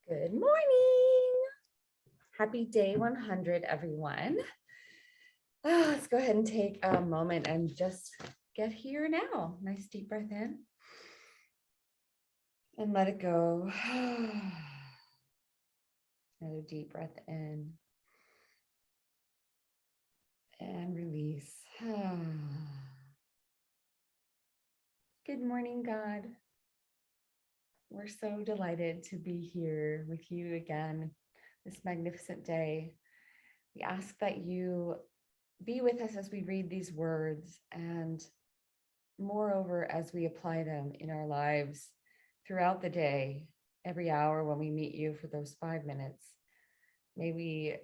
Good morning. Happy day 100, everyone. Let's go ahead and take a moment and just get here now. Nice deep breath in and let it go. Another deep breath in and release. Good morning, God. We're so delighted to be here with you again this magnificent day. We ask that you be with us as we read these words, and moreover, as we apply them in our lives throughout the day, every hour when we meet you for those 5 minutes. May we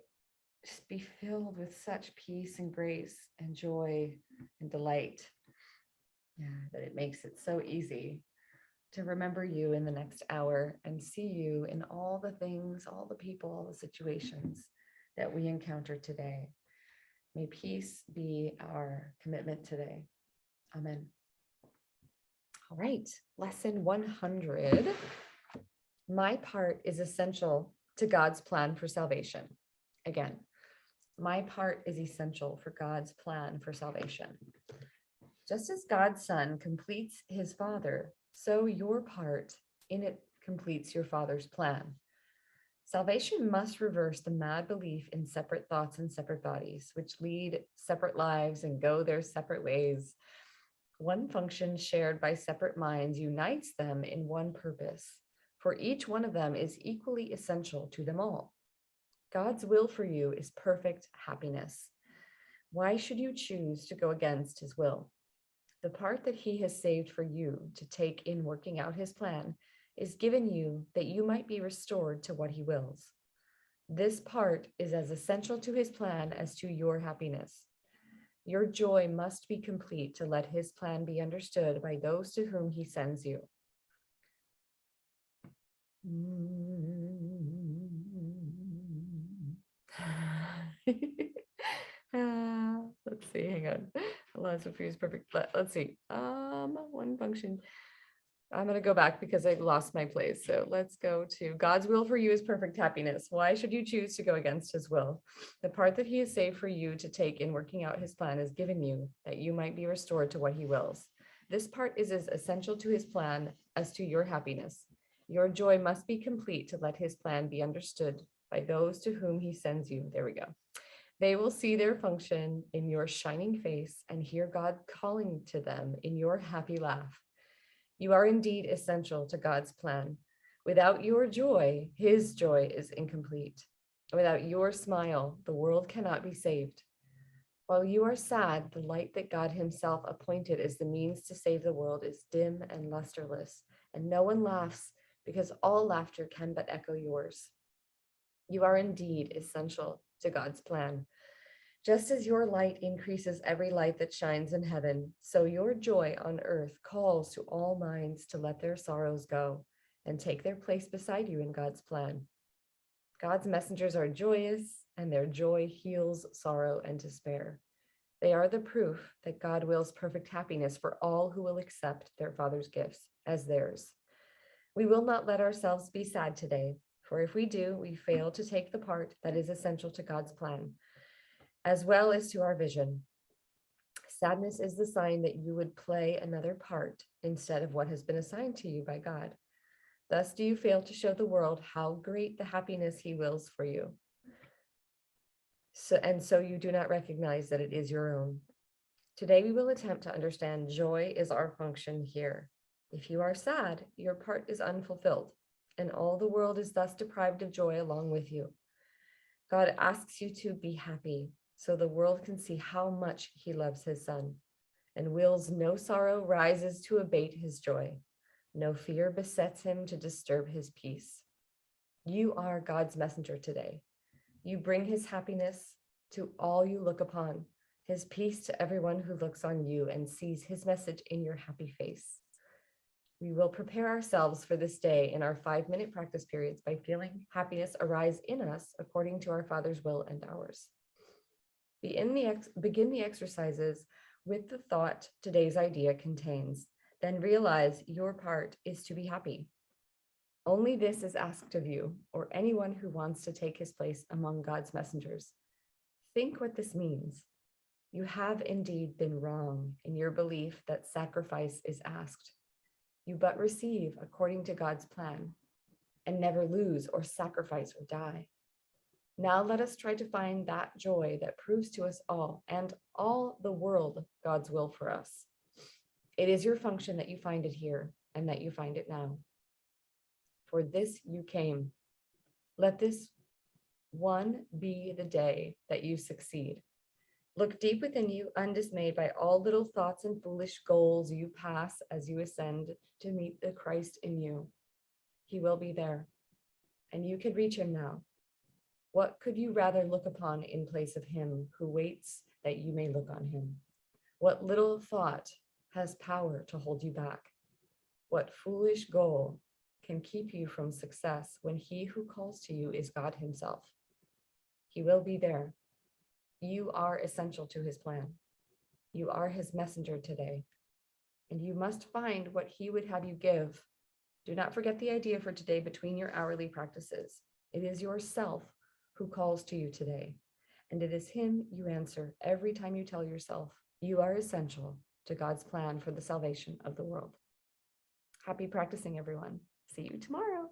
just be filled with such peace and grace and joy and delight, that it makes it so easy to remember you in the next hour and see you in all the things, all the people, all the situations that we encounter today. May peace be our commitment today. Amen. All right, lesson 100. My part is essential to God's plan for salvation. Again, my part is essential for God's plan for salvation. Just as God's Son completes his Father, so your part in it completes your Father's plan. Salvation must reverse the mad belief in separate thoughts and separate bodies, which lead separate lives and go their separate ways. One function shared by separate minds unites them in one purpose, for each one of them is equally essential to them all. God's will for you is perfect happiness. Why should you choose to go against his will? The part that he has saved for you to take in working out his plan is given you that you might be restored to what he wills. This part is as essential to his plan as to your happiness. Your joy must be complete to let his plan be understood by those to whom he sends you. Let's see, hang on. Lots of views, perfect. Let's see. One function. I'm going to go back because I've lost my place. So let's go to God's will for you is perfect happiness. Why should you choose to go against his will? The part that he has saved for you to take in working out his plan is given you that you might be restored to what he wills. This part is as essential to his plan as to your happiness. Your joy must be complete to let his plan be understood by those to whom he sends you. There we go. They will see their function in your shining face and hear God calling to them in your happy laugh. You are indeed essential to God's plan. Without your joy, his joy is incomplete. Without your smile, the world cannot be saved. While you are sad, the light that God himself appointed as the means to save the world is dim and lusterless, and no one laughs because all laughter can but echo yours. You are indeed essential to God's plan. Just as your light increases every light that shines in heaven, so your joy on earth calls to all minds to let their sorrows go and take their place beside you in God's plan. God's messengers are joyous, and their joy heals sorrow and despair. They are the proof that God wills perfect happiness for all who will accept their Father's gifts as theirs. We will not let ourselves be sad today, for if we do, we fail to take the part that is essential to God's plan, as well as to our vision. Sadness is the sign that you would play another part instead of what has been assigned to you by God. Thus do you fail to show the world how great the happiness he wills for you. So you do not recognize that it is your own. Today we will attempt to understand joy is our function here. If you are sad, your part is unfulfilled, and all the world is thus deprived of joy along with you. God asks you to be happy, so the world can see how much he loves his Son, and wills no sorrow rises to abate his joy. No fear besets him to disturb his peace. You are God's messenger today. You bring his happiness to all you look upon, his peace to everyone who looks on you and sees his message in your happy face. We will prepare ourselves for this day in our 5-minute practice periods by feeling happiness arise in us according to our Father's will and ours. Begin the exercises with the thought today's idea contains. Then realize your part is to be happy. Only this is asked of you, or anyone who wants to take his place among God's messengers. Think what this means. You have indeed been wrong in your belief that sacrifice is asked. You but receive according to God's plan, and never lose or sacrifice or die. Now let us try to find that joy that proves to us all and all the world God's will for us. It is your function that you find it here and that you find it now. For this you came. Let this one be the day that you succeed. Look deep within you, undismayed by all little thoughts and foolish goals you pass as you ascend to meet the Christ in you. He will be there, and you can reach him now. What could you rather look upon in place of him who waits that you may look on him? What little thought has power to hold you back? What foolish goal can keep you from success when he who calls to you is God himself? He will be there. You are essential to his plan. You are his messenger today, and you must find what he would have you give. Do not forget the idea for today between your hourly practices. It is yourself who calls to you today, and it is him you answer every time you tell yourself you are essential to God's plan for the salvation of the world. Happy practicing, everyone. See you tomorrow.